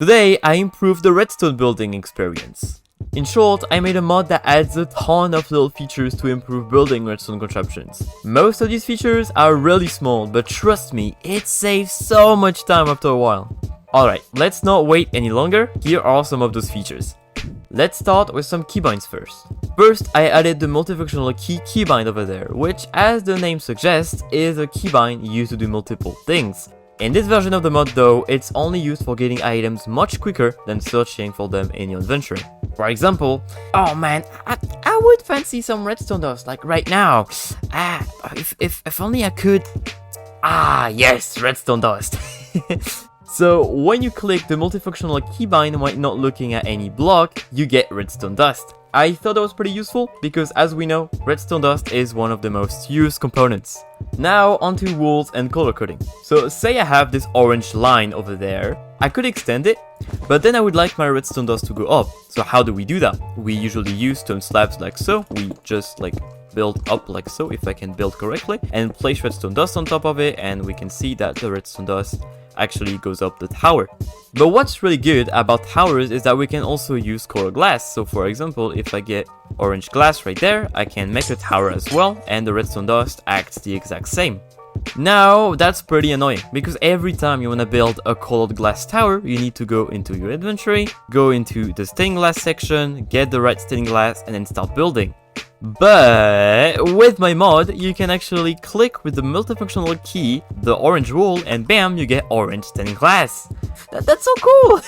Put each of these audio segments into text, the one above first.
Today, I improved the redstone building experience. In short, I made a mod that adds a ton of little features to improve building redstone contraptions. Most of these features are really small, but trust me, it saves so much time after a while. Alright, let's not wait any longer, here are some of those features. Let's start with some keybinds first. First, I added the multifunctional keybind over there, which, as the name suggests, is a keybind used to do multiple things. In this version of the mod though, it's only used for getting items much quicker than searching for them in your inventory. For example, oh man, I would fancy some redstone dust, like right now. If only I could. Yes, redstone dust. So when you click the multifunctional keybind while not looking at any block, you get redstone dust. I thought that was pretty useful because, as we know, redstone dust is one of the most used components. Now onto walls and color coding. So say I have this orange line over there, I could extend it, but then I would like my redstone dust to go up. So how do we do that? We usually use stone slabs like so, we just build up like so, if I can build correctly, and place redstone dust on top of it, and we can see that the redstone dust actually goes up the tower. But what's really good about towers is that we can also use color glass. So for example, if I get orange glass right there, I can make a tower as well, and the redstone dust acts the exact same. Now that's pretty annoying, because every time you want to build a colored glass tower, you need to go into your inventory, go into the stained glass section, get the right stained glass, and then start building. But with my mod, you can actually click with the multifunctional key, the orange wall, and bam, you get orange stained glass. That's so cool!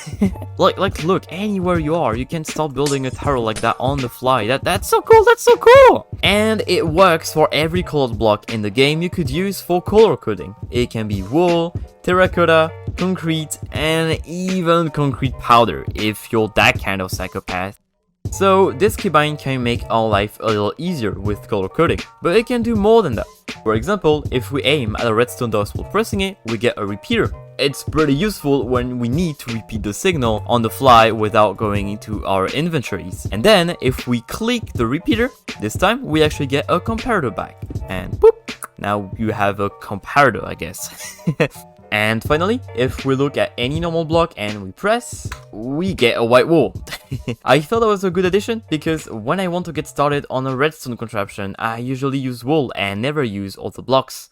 Look, anywhere you are, you can start building a tower like that on the fly. That's so cool! And it works for every colored block in the game you could use for color coding. It can be wool, terracotta, concrete, and even concrete powder, if you're that kind of psychopath. So this keybind can make our life a little easier with color coding, but it can do more than that. For example, if we aim at a redstone dust while pressing it, we get a repeater. It's pretty useful when we need to repeat the signal on the fly without going into our inventories. And then if we click the repeater, this time we actually get a comparator back. And boop! Now you have a comparator, I guess. And finally, if we look at any normal block and we press, we get a white wall. I thought that was a good addition because when I want to get started on a redstone contraption, I usually use wool and never use other blocks.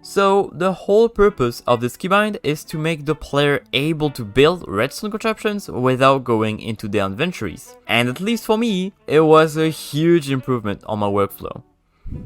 So the whole purpose of this keybind is to make the player able to build redstone contraptions without going into their inventories. And at least for me, it was a huge improvement on my workflow.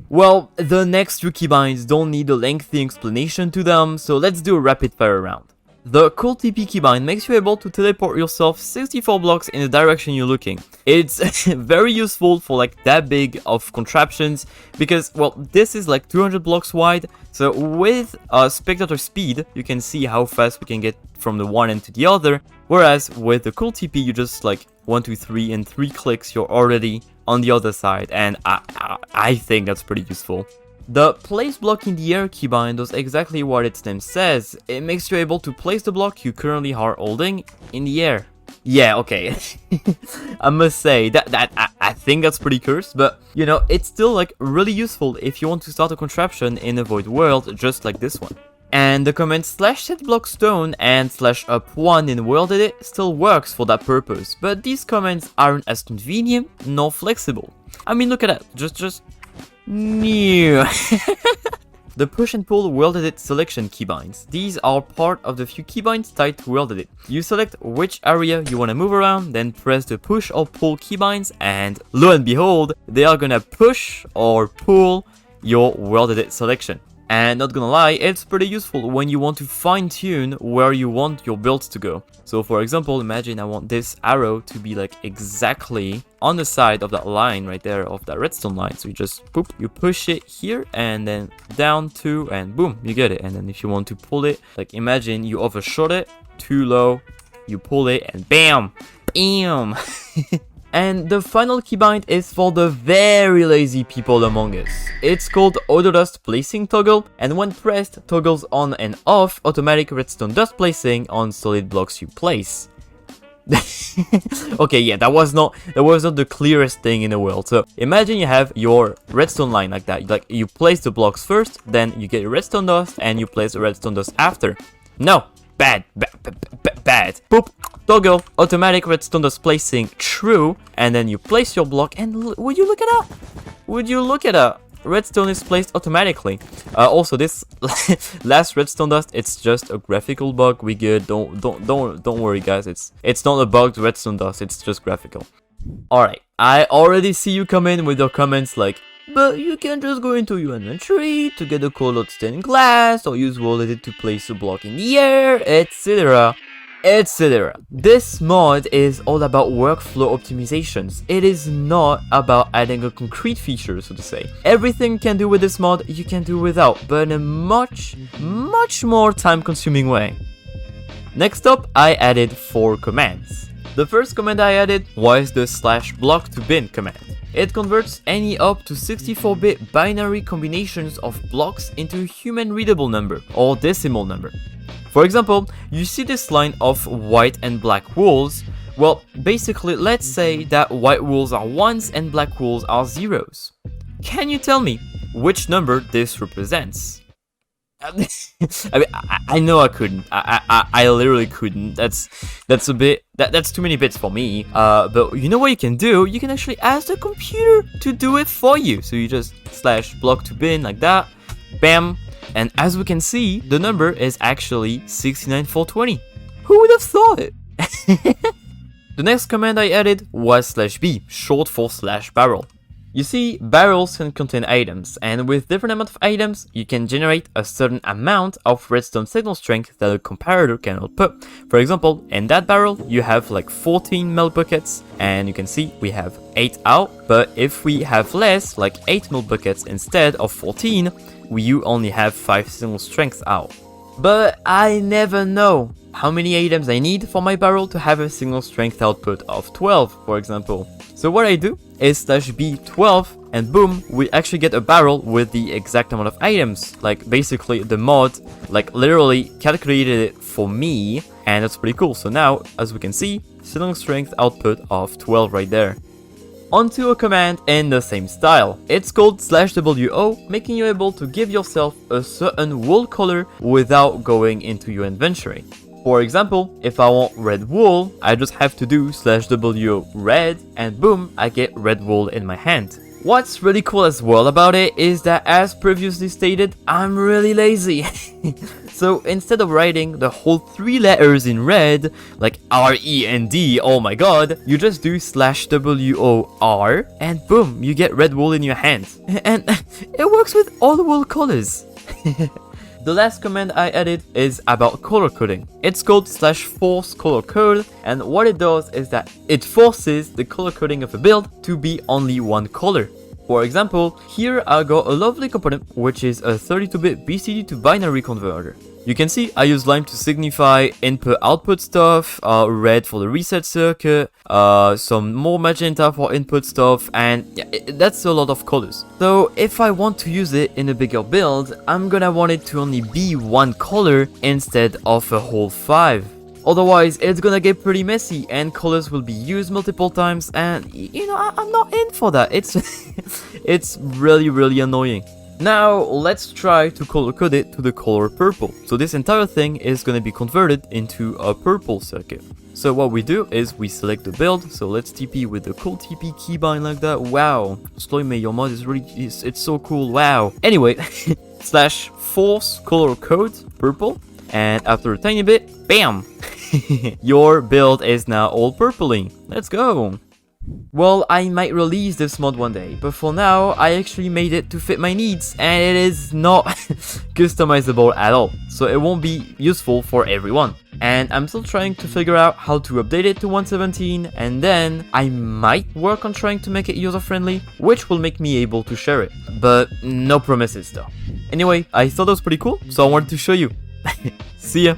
Well, the next two keybinds don't need a lengthy explanation to them, so let's do a rapid fire round. The Cool TP keybind makes you able to teleport yourself 64 blocks in the direction you're looking. It's very useful for that big of contraptions because, well, this is 200 blocks wide, so with spectator speed, you can see how fast we can get from the one end to the other, whereas with the Cool TP, you just 1, 2, 3, in 3 clicks, you're already on the other side, and I think that's pretty useful. The place block in the air keybind does exactly what its name says. It makes you able to place the block you currently are holding in the air. Yeah, okay. I must say that I think that's pretty cursed, but you know, it's still really useful if you want to start a contraption in a void world just like this one. And the command /setBlockStone and /up1 in World Edit still works for that purpose, but these commands aren't as convenient nor flexible. I mean, look at that, just new. The push and pull World Edit selection keybinds. These are part of the few keybinds tied to World Edit. You select which area you want to move around, then press the push or pull keybinds, and lo and behold, they are gonna push or pull your World Edit selection. And not gonna lie, it's pretty useful when you want to fine-tune where you want your builds to go. So for example, imagine I want this arrow to be exactly on the side of that line right there, of that redstone line. So you just boop, you push it here and then down to, and boom, you get it. And then if you want to pull it, imagine you overshot it, too low, you pull it and bam, bam. And the final keybind is for the very lazy people among us. It's called Auto Dust Placing Toggle, and when pressed, toggles on and off automatic redstone dust placing on solid blocks you place. Okay, yeah, that was not the clearest thing in the world. So imagine you have your redstone line like that. You place the blocks first, then you get your redstone dust, and you place the redstone dust after. No, bad. Boop. Toggle automatic redstone dust placing true, and then you place your block, and would you look at that? Would you look at that? Redstone is placed automatically. Also, this last redstone dust, it's just a graphical bug. We good. Don't worry, guys. It's not a bugged redstone dust. It's just graphical. All right. I already see you come in with your comments like, but you can just go into your inventory to get a colored stained glass, or use wall edit to place a block in the air, etc. etc. This mod is all about workflow optimizations. It is not about adding a concrete feature, so to say. Everything you can do with this mod, you can do without, but in a much more time-consuming way. Next up, I added 4 commands. The first command I added was the /blocktobin command. It converts any up to 64-bit binary combinations of blocks into a human-readable number, or decimal number. For example, you see this line of white and black walls. Well, basically, let's say that white walls are 1s and black walls are 0s. Can you tell me which number this represents? I mean, I know I couldn't. I literally couldn't. That's a bit. That's too many bits for me. But you know what you can do? You can actually ask the computer to do it for you. So you just /blocktobin like that. Bam. And as we can see, the number is actually 69420. Who would have thought it? The next command I added was /b, short for /barrel. You see, barrels can contain items, and with different amount of items, you can generate a certain amount of redstone signal strength that a comparator can output. For example, in that barrel, you have like 14 milk buckets, and you can see we have 8 out, but if we have less, like 8 milk buckets instead of 14, you only have 5 signal strength out. But I never know how many items I need for my barrel to have a signal strength output of 12, for example. So what I do is /b12, and boom, we actually get a barrel with the exact amount of items. Like basically the mod, like literally calculated it for me, and that's pretty cool. So now, as we can see, signal strength output of 12 right there. Onto a command in the same style. It's called /wo, making you able to give yourself a certain wool color without going into your inventory. For example, if I want red wool, I just have to do /wo red, and boom, I get red wool in my hand. What's really cool as well about it is that, as previously stated, I'm really lazy. So instead of writing the whole 3 letters in red, like R-E-N-D, oh my god, you just do /WOR, and boom, you get red wool in your hand. And it works with all the wool colors. The last command I added is about color coding. It's called /forcecolorcode, and what it does is that it forces the color coding of a build to be only one color. For example, here I got a lovely component which is a 32-bit BCD to binary converter. You can see I use lime to signify input-output stuff, red for the reset circuit, some more magenta for input stuff, and yeah, that's a lot of colors. So if I want to use it in a bigger build, I'm gonna want it to only be one color instead of a whole 5. Otherwise, it's gonna get pretty messy and colors will be used multiple times, and you know, I'm not in for that. It's really annoying. Now, let's try to color code it to the color purple. So this entire thing is gonna be converted into a purple circuit. So what we do is we select the build. So let's TP with the cool TP keybind like that. Wow, Sloimay, your mod is really, it's so cool. Wow. Anyway, /forcecolorcode purple, and after a tiny bit, bam, your build is now all purpley. Let's go. Well, I might release this mod one day, but for now, I actually made it to fit my needs, and it is not customizable at all, so it won't be useful for everyone. And I'm still trying to figure out how to update it to 1.17, and then I might work on trying to make it user-friendly, which will make me able to share it, but no promises though. Anyway, I thought it was pretty cool, so I wanted to show you. See ya!